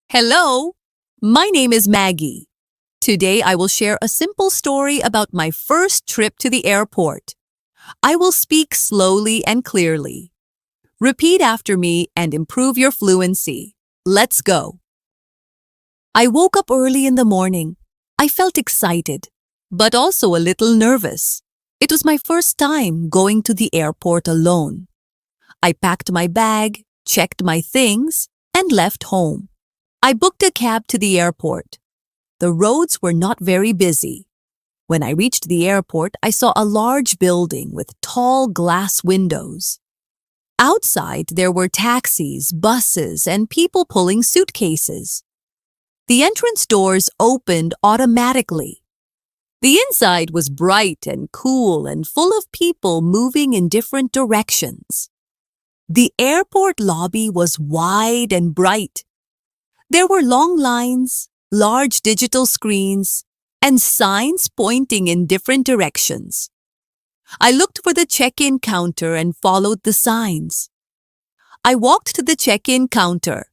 Hello, my name is Maggie. Today I will share a simple story about my first trip to the airport. I will speak slowly and clearly. Repeat after me and improve your fluency. Let's go. I woke up early in the morning. I felt excited, but also a little nervous. It was my first time going to the airport alone. I packed my bag, checked my things, and left home. I booked a cab to the airport. The roads were not very busy. When I reached the airport, I saw a large building with tall glass windows. Outside, there were taxis, buses, and people pulling suitcases. The entrance doors opened automatically. The inside was bright and cool and full of people moving in different directions. The airport lobby was wide and bright. There were long lines, large digital screens, and signs pointing in different directions. I looked for the check-in counter and followed the signs. I walked to the check-in counter.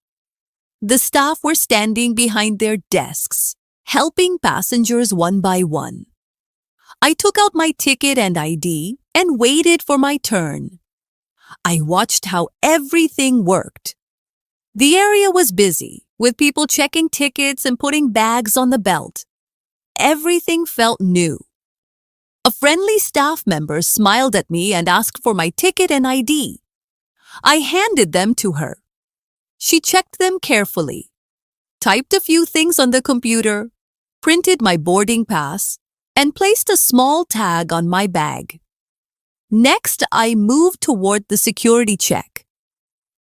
The staff were standing behind their desks, helping passengers one by one. I took out my ticket and ID and waited for my turn. I watched how everything worked. The area was busy, with people checking tickets and putting bags on the belt. Everything felt new. A friendly staff member smiled at me and asked for my ticket and ID. I handed them to her. She checked them carefully, typed a few things on the computer, printed my boarding pass, and placed a small tag on my bag. Next, I moved toward the security check.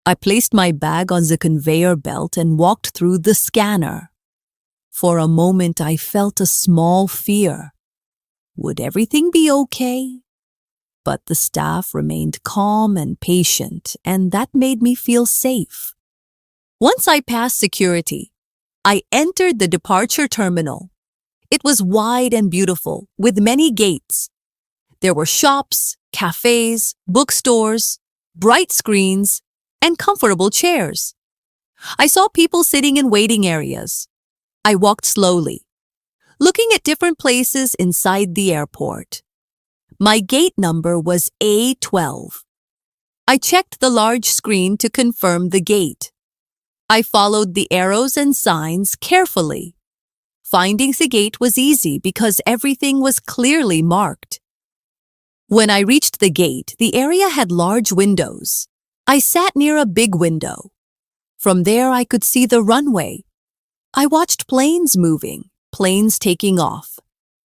I placed my bag on the conveyor belt and walked through the scanner. For a moment, I felt a small fear. Would everything be okay? But the staff remained calm and patient, and that made me feel safe. Once I passed security, I entered the departure terminal. It was wide and beautiful, with many gates. There were shops, cafes, bookstores, bright screens, and comfortable chairs. I saw people sitting in waiting areas. I walked slowly, looking at different places inside the airport. My gate number was A12. I checked the large screen to confirm the gate. I followed the arrows and signs carefully. Finding the gate was easy because everything was clearly marked. When I reached the gate, the area had large windows. I sat near a big window. From there, I could see the runway. I watched planes moving, planes taking off,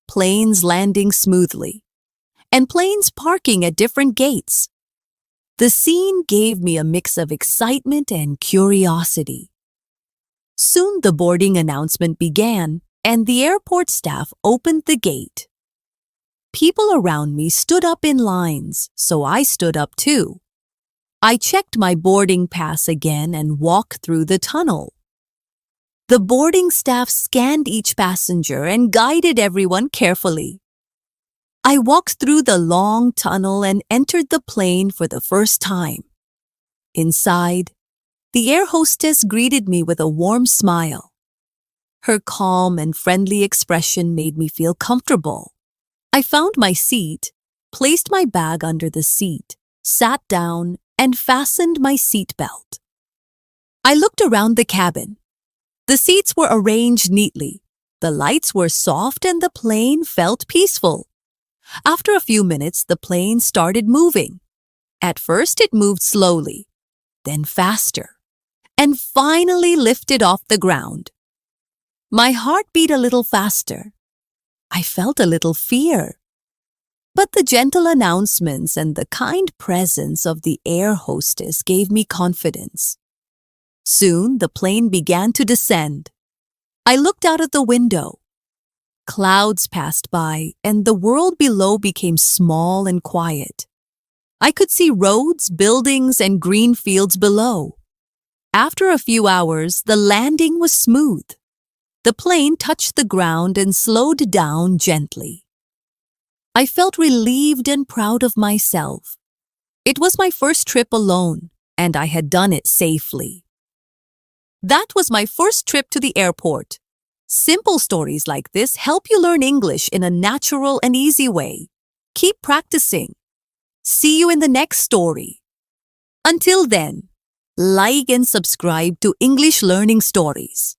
planes landing smoothly, and planes parking at different gates. The scene gave me a mix of excitement and curiosity. Soon the boarding announcement began, and the airport staff opened the gate. People around me stood up in lines, so I stood up too. I checked my boarding pass again and walked through the tunnel. The boarding staff scanned each passenger and guided everyone carefully. I walked through the long tunnel and entered the plane for the first time. Inside, the air hostess greeted me with a warm smile. Her calm and friendly expression made me feel comfortable. I found my seat, placed my bag under the seat, sat down, and fastened my seat belt. I looked around the cabin. The seats were arranged neatly. The lights were soft and the plane felt peaceful. After a few minutes, the plane started moving. At first, it moved slowly, then faster, and finally lifted off the ground. My heart beat a little faster. I felt a little fear. But the gentle announcements and the kind presence of the air hostess gave me confidence. Soon, the plane began to descend. I looked out of the window. Clouds passed by, and the world below became small and quiet. I could see roads, buildings, and green fields below. After a few hours, the landing was smooth. The plane touched the ground and slowed down gently. I felt relieved and proud of myself. It was my first trip alone, and I had done it safely. That was my first trip to the airport. Simple stories like this help you learn English in a natural and easy way. Keep practicing. See you in the next story. Until then, like and subscribe to English Learning Stories.